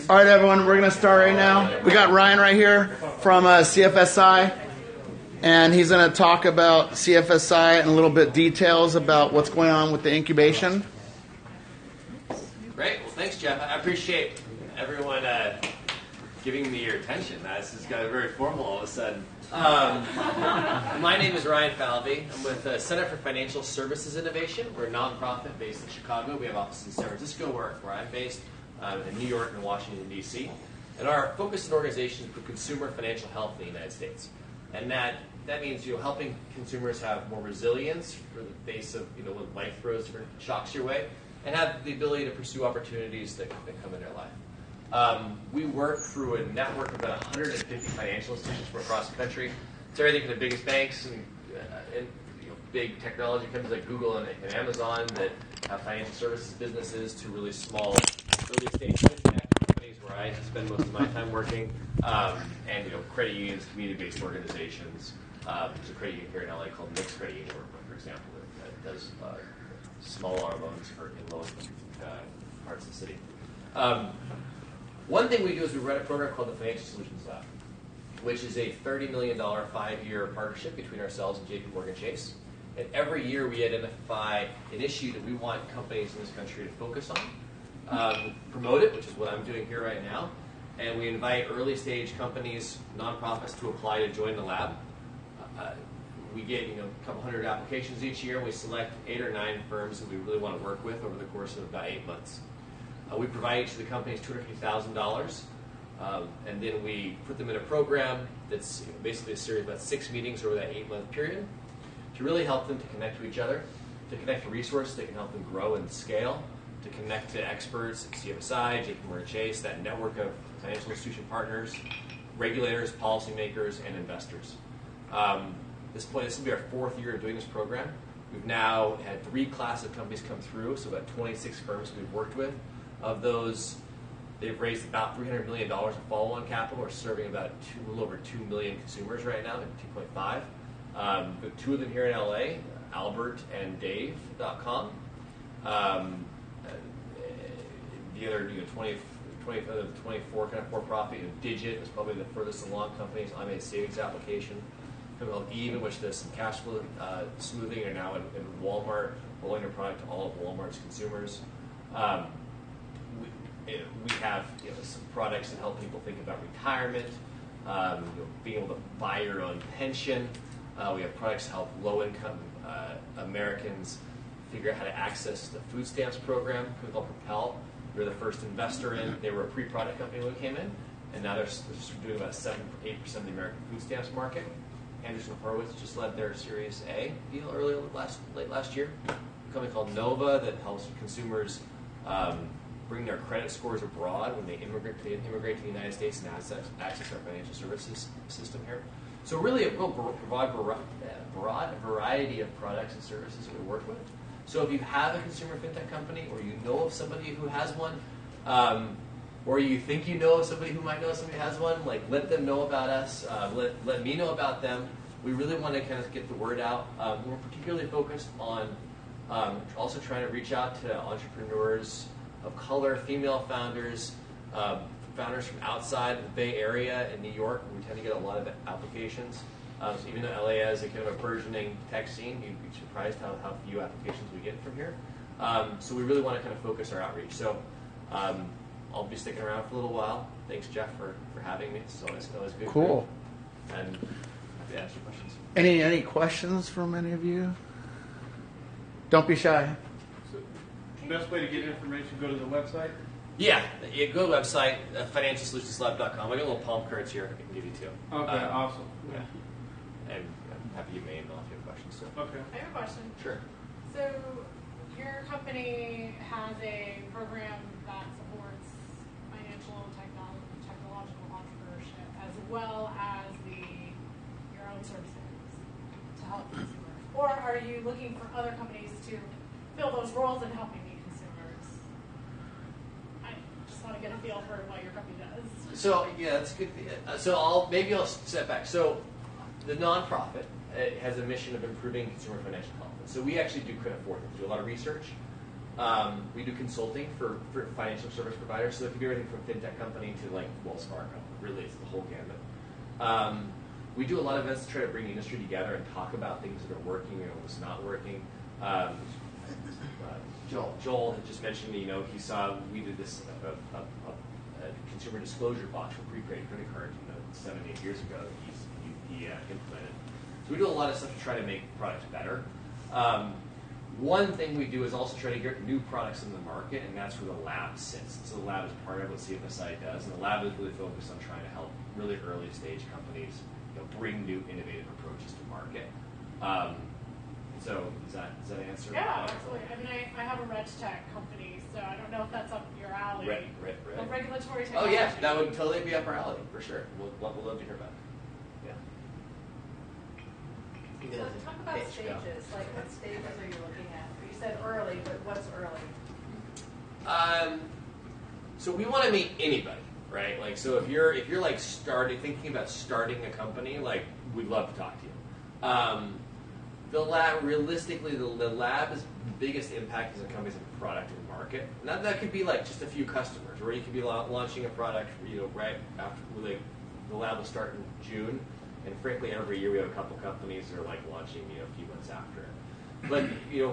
All right, everyone, we're going to start right now. We got Ryan right here from CFSI, and he's going to talk about CFSI and a little bit details about what's going on with the incubation. Great. Well, thanks, Jeff. I appreciate everyone giving me your attention. This has got very formal all of a sudden. My name is Ryan Falvey. I'm with the Center for Financial Services Innovation. We're a nonprofit based in Chicago. We have offices in San Francisco, where I'm based, in New York and Washington, D.C. And our focus is organizations for consumer financial health in the United States. And that means helping consumers have more resilience for the face of when life throws different shocks your way, and have the ability to pursue opportunities that come in their life. We work through a network of about 150 financial institutions from across the country. It's everything from the biggest banks and big technology companies like Google and Amazon that have financial services businesses to really small, early stage fintech companies where I spend most of my time working, and credit unions, community-based organizations. There's a credit union here in LA called Mixed Credit Union, for example, that does small R loans in low parts of the city. One thing we do is we run a program called the Financial Solutions Lab, which is a $30 million 5-year partnership between ourselves and JPMorgan Chase. And every year we identify an issue that we want companies in this country to focus on, promote it, which is what I'm doing here right now, and we invite early stage companies, nonprofits to apply to join the lab. We get a couple hundred applications each year. We select 8 or 9 firms that we really want to work with over the course of about 8 months. We provide each of the companies $250,000, and then we put them in a program that's basically a series of about 6 meetings over that 8-month period to really help them to connect to each other, to connect to resources that can help them grow and scale, to connect to experts at CFSI, JPMorgan Chase, that network of financial institution partners, regulators, policymakers, and investors. This will be our 4th year of doing this program. We've now had 3 classes of companies come through, so about 26 firms we've worked with. Of those, they've raised about $300 million of follow-on capital. We're serving about a little over 2 million consumers right now, 2.5. We have 2 of them here in LA, Albert and Dave.com. The other 24 kind of for-profit, Digit is probably the furthest along companies. I'm a savings application. Called Eve, in which there's some cash flow smoothing, are now in Walmart, rolling their product to all of Walmart's consumers. We have some products that help people think about retirement, being able to buy your own pension. We have products that help low-income Americans figure out how to access the food stamps program, called Propel. We were the first investor in. They were a pre-product company when we came in, and now they're doing about 7-8% of the American food stamps market. Anderson Horowitz just led their Series A deal late last year. A company called Nova that helps consumers bring their credit scores abroad when they immigrate to the United States and access our financial services system here. So really a real broad variety of products and services that we work with. So if you have a consumer fintech company, or you know of somebody who has one, or you think you know of somebody who might know somebody who has one, let them know about us, let me know about them. We really want to kind of get the word out. We're particularly focused on also trying to reach out to entrepreneurs of color, female founders, founders from outside the Bay Area in New York. We tend to get a lot of applications. So even though LA has a kind of a burgeoning tech scene, you'd be surprised how few applications we get from here. So we really want to kind of focus our outreach. So I'll be sticking around for a little while. Thanks, Jeff, for having me. It's always good. Cool. And happy to answer questions. Any questions from any of you? Don't be shy. So, best way to get information, go to the website? Yeah, go to the website, financialsolutionslab.com. I got little palm cards here I can give you too. Okay, awesome. Yeah. And I'm happy you may email if you have questions. So. Okay. I have a question. Sure. So your company has a program that supports financial technological entrepreneurship as well as your own services to help consumers. Or are you looking for other companies to fill those roles in helping you consumers? I just want to get a feel for what your company does. So yeah, that's good. So I'll step back. So the nonprofit has a mission of improving consumer financial health. So we actually do kind of 4 things. We do a lot of research. We do consulting for financial service providers, so it could be everything from fintech company to like Wells Fargo. Really, it's the whole gamut. We do a lot of events to try to bring the industry together and talk about things that are working and what's not working. Joel had just mentioned, he saw we did this a consumer disclosure box for prepaid credit cards, 7, 8 years ago that he implemented. So we do a lot of stuff to try to make products better. One thing we do is also try to get new products in the market, and that's where the lab sits. So the lab is part of what CFSI does, and the lab is really focused on trying to help really early stage companies bring new innovative approaches to market. So does that answer? Yeah, absolutely. I mean, I have a reg tech company, so I don't know if that's up your alley. Right. The regulatory Oh technology. yeah, that would totally be up our alley for sure. We'll love to hear about it. Yeah. So talk about stages. Like, what stages are you looking at? You said early, but what's early? So we want to meet anybody, right? Like, so if you're like thinking about starting a company, like, we'd love to talk to you. The lab, realistically, the lab's biggest impact is a company's product and market. Now that could be like just a few customers, or you could be launching a product, right after the lab will start in June. And frankly, every year we have a couple companies that are like launching, a few months after it. But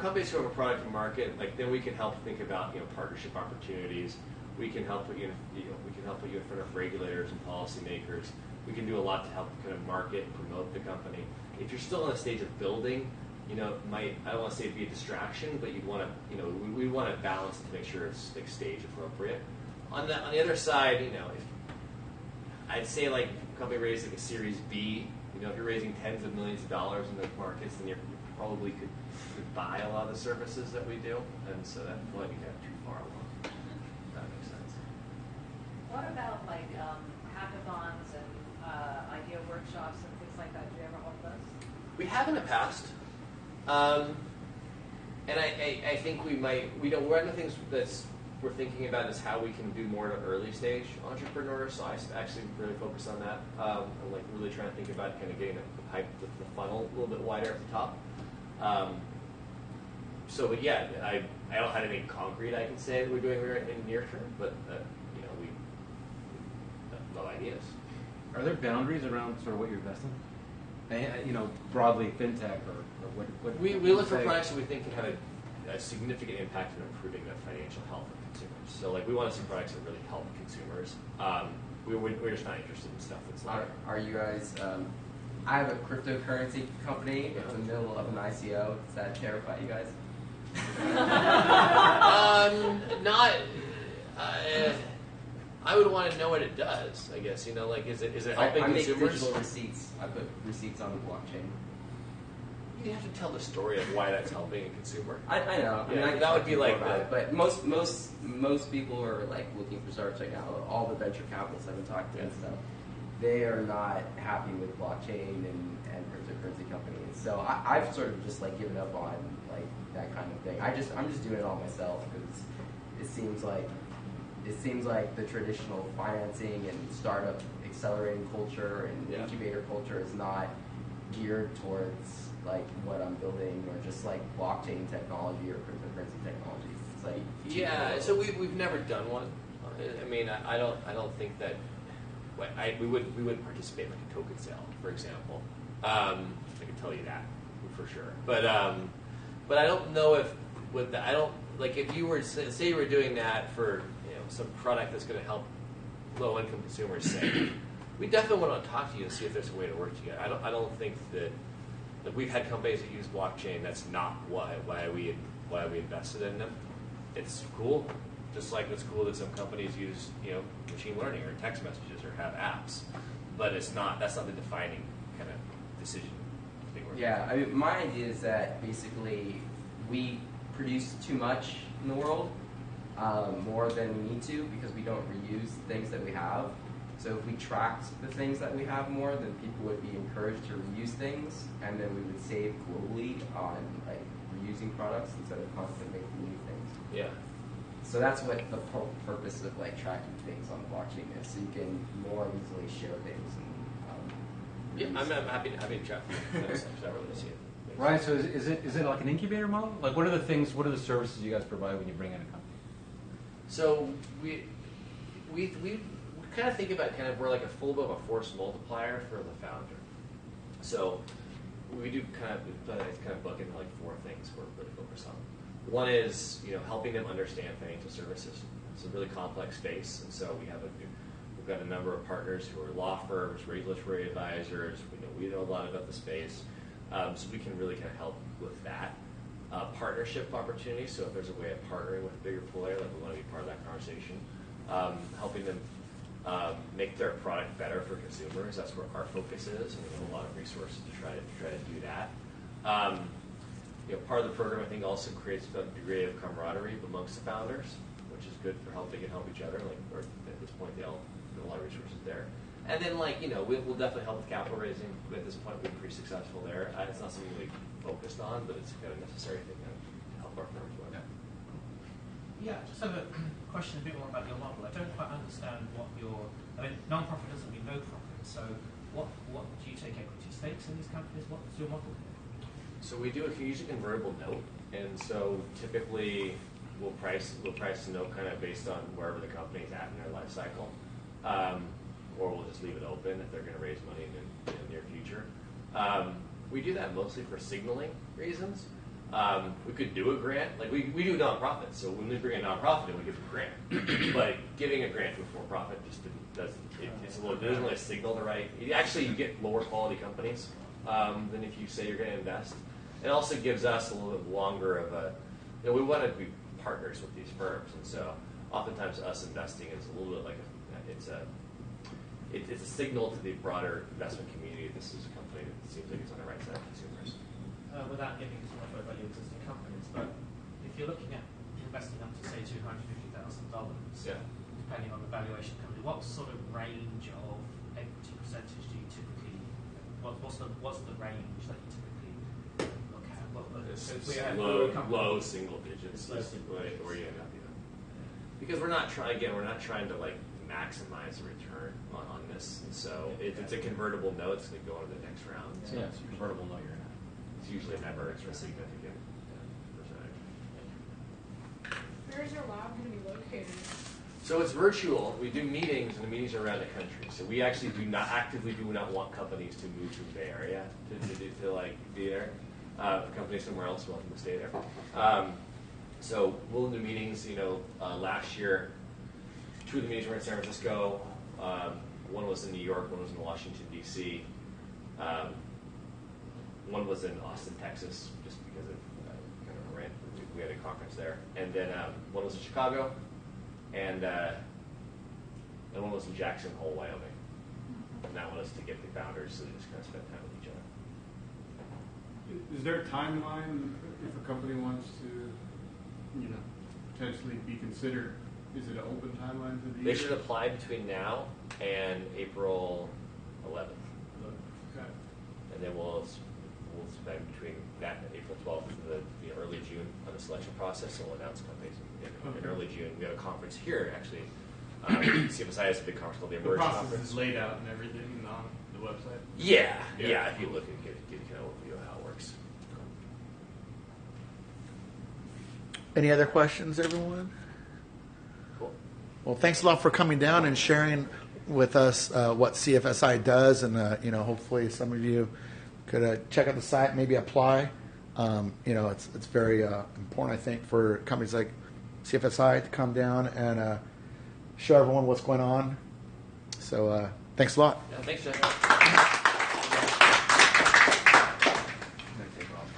companies who have a product and market, like then we can help think about partnership opportunities. We can help put you in front of regulators and policymakers. We can do a lot to help kind of market and promote the company. If you're still in a stage of building, I don't want to say it'd be a distraction, but you'd want to, we want to balance to make sure it's like stage appropriate. On the other side, if I'd say like if a company raised like a Series B, if you're raising tens of millions of dollars in those markets, then you probably could buy a lot of the services that we do, and so that might be kind of too far along. If that makes sense. What about like hackathons and idea workshops and things like that? Do you ever hold those? We have in the past, and I think we might. One of the things we're thinking about is how we can do more to early stage entrepreneurs. So I actually really focus on that. I'm like really trying to think about kind of getting the funnel a little bit wider at the top. But yeah, I don't have anything concrete I can say that we're doing in near term, but we love ideas. Are there boundaries around sort of what you're investing? Broadly fintech or what? We look for products that we think can have a significant impact in improving the financial health of consumers. So like we want to see products that really help consumers. We're just not interested in stuff that's like. Are you guys? I have a cryptocurrency company. It's in the middle of an ICO. Does that terrify you guys? Not. I would want to know what it does. I guess is it helping I make consumers? digital receipts. I put receipts on the blockchain. You have to tell the story of why that's helping a consumer. I know. Yeah, I mean, that would be like that. But most people are like looking for startups right now. All the venture capitalists I've been talking to and stuff, they are not happy with blockchain and cryptocurrency companies. So I've sort of just like given up on like that kind of thing. I'm just doing it all myself because it seems like the traditional financing and startup accelerating culture and incubator culture is not geared towards like what I'm building or just like blockchain technology or cryptocurrency technology. It's like so we've never done one. I mean, I don't think that we would participate in like a token sale, for example. I can tell you that for sure. But I don't know if with that. I don't like if you were say you were doing that for some product that's going to help low income consumers save. We definitely want to talk to you and see if there's a way to work together. I don't think that we've had companies that use blockchain. That's not why we invested in them. It's cool, just like it's cool that some companies use machine learning or text messages or have apps, but that's not the defining kind of decision. Yeah, I mean, my idea is that basically we produce too much in the world, more than we need to, because we don't reuse things that we have. So if we tracked the things that we have more, then people would be encouraged to reuse things, and then we would save globally on like reusing products instead of constantly making new things. Yeah. So that's what the purpose of like tracking things on the blockchain is, so you can more easily share things. And I'm happy to chat with you. I don't really see it. Yeah. Right. So is it like an incubator model? Like, what are the services you guys provide when you bring in a company? So we kind of think about we're like a full bit of a force multiplier for the founder. So we do kind of bucket into like four things we're really focused on. One is helping them understand financial services. It's a really complex space, and so we've got a number of partners who are law firms, regulatory advisors. We know a lot about the space, so we can really kind of help with that. Partnership opportunities. So if there's a way of partnering with a bigger player, like we want to be part of that conversation, helping them make their product better for consumers. That's where our focus is, and we have a lot of resources to try to do that. Part of the program I think also creates a degree of camaraderie amongst the founders, which is good for they can help each other. Or at this point, they all have a lot of resources there. And then we'll definitely help with capital raising. At this point, we've been pretty successful there. It's not something we focused on, but it's kind of necessary thing to help our firms with. Yeah, just have a question a bit more about your model. I don't quite understand non-profit doesn't mean no profit. So what do you take equity stakes in these companies? What's your model here? So we use a convertible note, and so typically we'll price the note kind of based on wherever the company's at in their life cycle, or we'll just leave it open if they're going to raise money in the near future. We do that mostly for signaling reasons. We could do a grant, like we do nonprofits. So when we bring a nonprofit in, we give a grant. But giving a grant to a for-profit just it's a little, it doesn't really signal the right. You get lower quality companies than if you say you're going to invest. It also gives us a little bit longer of a. We want to be partners with these firms, and so oftentimes us investing is a little bit like it's a signal to the broader investment community. This is a company that seems like it's on the right side of consumers. Without giving too much away about your existing companies, but if you're looking at investing up to say $250,000, depending on the valuation company, what sort of range of equity percentage do you typically? What's the range that you typically look at? Low single digits. Where you end up, because we're not trying to like maximize the return on this. And so if it's a convertible note, it's going to go into the next round. So it's a convertible note. It's usually never a significant percentage. Where is your lab going to be located? So it's virtual. We do meetings, and the meetings are around the country. So we actually do not want companies to move to the Bay Area to like be there. Companies somewhere else want them to stay there. So we'll do meetings. Last year, 2 of the meetings were in San Francisco. One was in New York. One was in Washington D.C. One was in Austin, Texas, just because of kind of a rant. We had a conference there, and then one was in Chicago, and one was in Jackson Hole, Wyoming. And that one was to get the founders so they just kind of spend time with each other. Is there a timeline if a company wants to, potentially be considered? Is it an open timeline for They should apply between now and April 11th. Okay. And then we'll spend between that and April 12th to the early June on the selection process, and we'll announce companies in early June. We have a conference here, actually. CFSI has a big conference called the Emerge process Conference. Is laid out and everything on the website? Yeah. If you look and get kind of overview of how it works. Any other questions, everyone? Cool. Well, thanks a lot for coming down and sharing with us what CFSI does, and hopefully some of you could check out the site, maybe apply. It's very important, I think, for companies like CFSI to come down and show everyone what's going on. So thanks a lot. Yeah, thanks, Jeff.